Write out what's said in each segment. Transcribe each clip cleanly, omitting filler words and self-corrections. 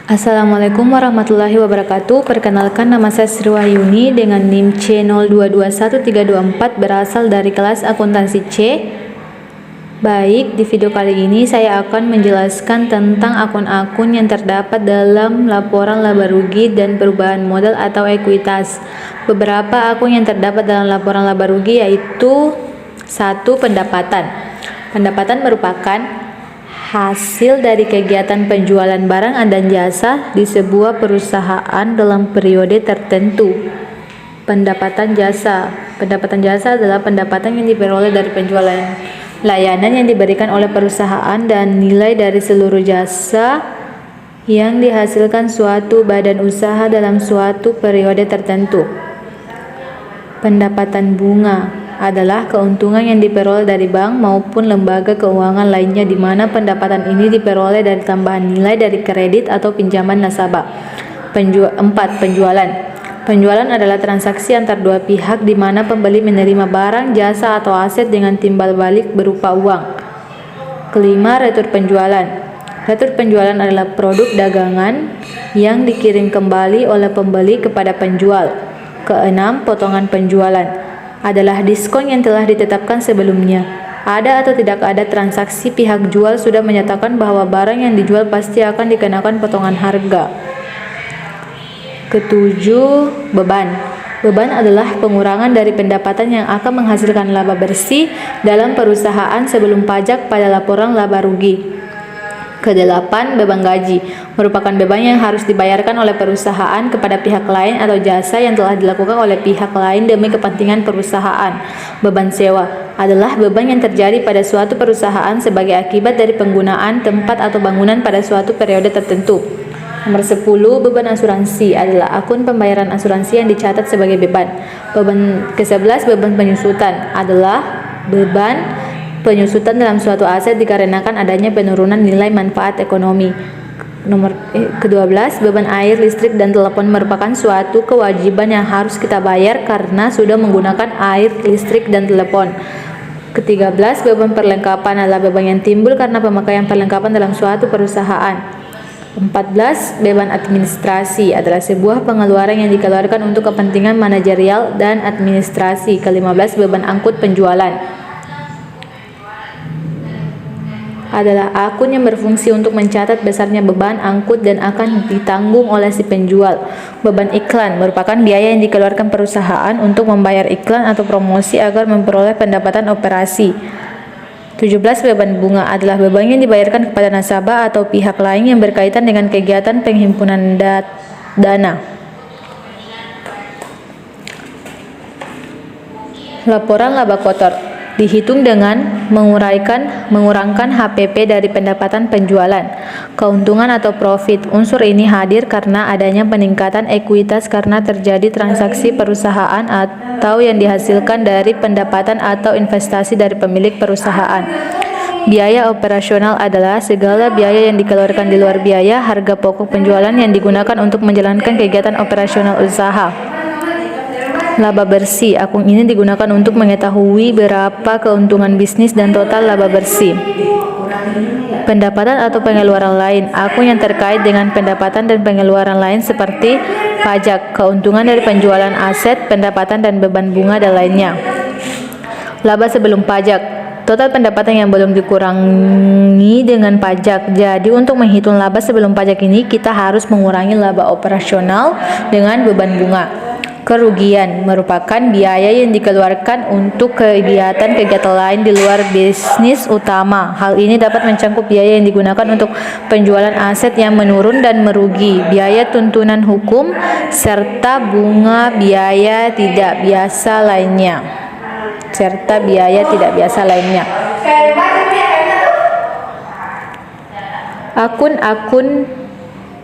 Assalamualaikum warahmatullahi wabarakatuh. Perkenalkan, nama saya Sri Wahyuni dengan NIM C022134 berasal dari kelas akuntansi C. Baik, di video kali ini saya akan menjelaskan tentang akun-akun yang terdapat dalam laporan laba rugi dan perubahan modal atau ekuitas. Beberapa akun yang terdapat dalam laporan laba rugi yaitu: 1. Pendapatan. Pendapatan merupakan hasil dari kegiatan penjualan barang dan jasa di sebuah perusahaan dalam periode tertentu. Pendapatan jasa. Pendapatan jasa adalah pendapatan yang diperoleh dari penjualan layanan yang diberikan oleh perusahaan dan nilai dari seluruh jasa yang dihasilkan suatu badan usaha dalam suatu periode tertentu. Pendapatan bunga adalah keuntungan yang diperoleh dari bank maupun lembaga keuangan lainnya di mana pendapatan ini diperoleh dari tambahan nilai dari kredit atau pinjaman nasabah. 4. Penjualan. Penjualan adalah transaksi antar dua pihak di mana pembeli menerima barang, jasa, atau aset dengan timbal balik berupa uang. 5. Retur penjualan. Retur penjualan adalah produk dagangan yang dikirim kembali oleh pembeli kepada penjual. 6. Potongan penjualan adalah diskon yang telah ditetapkan sebelumnya. Ada atau tidak ada transaksi, pihak jual sudah menyatakan bahwa barang yang dijual pasti akan dikenakan potongan harga. 7. Beban. Beban adalah pengurangan dari pendapatan yang akan menghasilkan laba bersih dalam perusahaan sebelum pajak pada laporan laba rugi. 8. Beban gaji merupakan beban yang harus dibayarkan oleh perusahaan kepada pihak lain atau jasa yang telah dilakukan oleh pihak lain demi kepentingan perusahaan. Beban sewa adalah beban yang terjadi pada suatu perusahaan sebagai akibat dari penggunaan tempat atau bangunan pada suatu periode tertentu. Nomor 10. Beban asuransi adalah akun pembayaran asuransi yang dicatat sebagai beban. Beban ke-11. Beban penyusutan adalah beban penyusutan dalam suatu aset dikarenakan adanya penurunan nilai manfaat ekonomi. Nomor ke-12. Beban air, listrik, dan telepon merupakan suatu kewajiban yang harus kita bayar karena sudah menggunakan air, listrik, dan telepon. Ke-13. Beban perlengkapan adalah beban yang timbul karena pemakaian perlengkapan dalam suatu perusahaan. 14. Beban administrasi adalah sebuah pengeluaran yang dikeluarkan untuk kepentingan manajerial dan administrasi. Ke-15. Beban angkut penjualan adalah akun yang berfungsi untuk mencatat besarnya beban angkut dan akan ditanggung oleh si penjual. Beban iklan merupakan biaya yang dikeluarkan perusahaan untuk membayar iklan atau promosi agar memperoleh pendapatan operasi. 17. Beban bunga adalah beban yang dibayarkan kepada nasabah atau pihak lain yang berkaitan dengan kegiatan penghimpunan dana. Laporan laba kotor dihitung dengan mengurangkan HPP dari pendapatan penjualan. Keuntungan atau profit. Unsur ini hadir karena adanya peningkatan ekuitas karena terjadi transaksi perusahaan atau yang dihasilkan dari pendapatan atau investasi dari pemilik perusahaan. Biaya operasional adalah segala biaya yang dikeluarkan di luar biaya harga pokok penjualan yang digunakan untuk menjalankan kegiatan operasional usaha. Laba bersih. Akun ini digunakan untuk mengetahui berapa keuntungan bisnis dan total laba bersih. Pendapatan atau pengeluaran lain. Akun yang terkait dengan pendapatan dan pengeluaran lain seperti pajak, keuntungan dari penjualan aset, pendapatan dan beban bunga dan lainnya. Laba sebelum pajak. Total pendapatan yang belum dikurangi dengan pajak. Jadi untuk menghitung laba sebelum pajak ini kita harus mengurangi laba operasional dengan beban bunga. Kerugian merupakan biaya yang dikeluarkan untuk kegiatan-kegiatan lain di luar bisnis utama. Hal ini dapat mencakup biaya yang digunakan untuk penjualan aset yang menurun dan merugi, biaya tuntunan hukum, serta bunga biaya tidak biasa lainnya. Akun-akun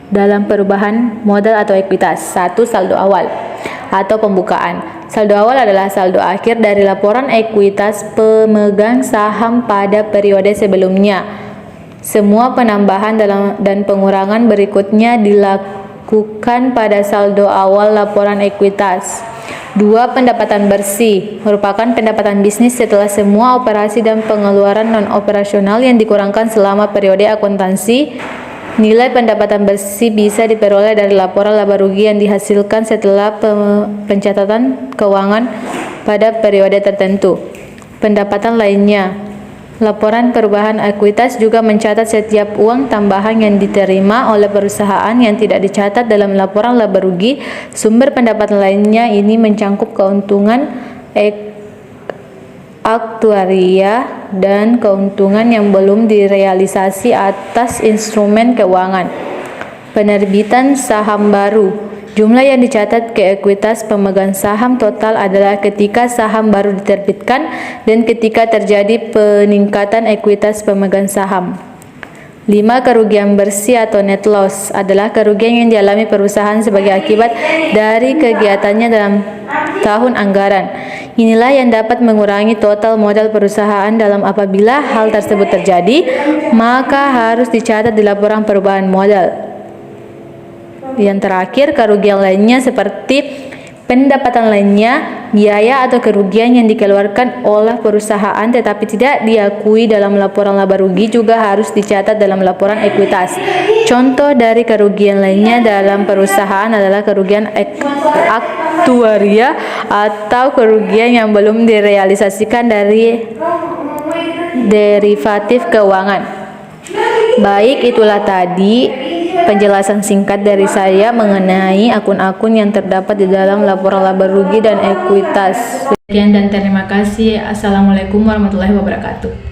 dalam perubahan modal atau ekuitas. 1. Saldo awal atau pembukaan. Saldo awal adalah saldo akhir dari laporan ekuitas pemegang saham pada periode sebelumnya. Semua penambahan dan pengurangan berikutnya dilakukan pada saldo awal laporan ekuitas. 2. Pendapatan bersih merupakan pendapatan bisnis setelah semua operasi dan pengeluaran non-operasional yang dikurangkan selama periode akuntansi Nilai pendapatan bersih bisa diperoleh dari laporan laba rugi yang dihasilkan setelah pencatatan keuangan pada periode tertentu. Pendapatan lainnya, laporan perubahan ekuitas juga mencatat setiap uang tambahan yang diterima oleh perusahaan yang tidak dicatat dalam laporan laba rugi. Sumber pendapatan lainnya ini mencangkup keuntungan aktuaria dan keuntungan yang belum direalisasi atas instrumen keuangan. Penerbitan saham baru. Jumlah yang dicatat ke ekuitas pemegang saham total adalah ketika saham baru diterbitkan dan ketika terjadi peningkatan ekuitas pemegang saham. 5. Kerugian bersih atau net loss adalah kerugian yang dialami perusahaan sebagai akibat dari kegiatannya dalam tahun anggaran. Inilah yang dapat mengurangi total modal perusahaan. Dalam apabila hal tersebut terjadi, maka harus dicatat di laporan perubahan modal. Yang terakhir, kerugian lainnya seperti pendapatan lainnya, biaya atau kerugian yang dikeluarkan oleh perusahaan tetapi tidak diakui dalam laporan laba rugi juga harus dicatat dalam laporan ekuitas. Contoh dari kerugian lainnya dalam perusahaan adalah kerugian aktuaria atau kerugian yang belum direalisasikan dari derivatif keuangan. Baik, itulah tadi penjelasan singkat dari saya mengenai akun-akun yang terdapat di dalam laporan laba rugi dan ekuitas. Sekian dan terima kasih. Assalamualaikum warahmatullahi wabarakatuh.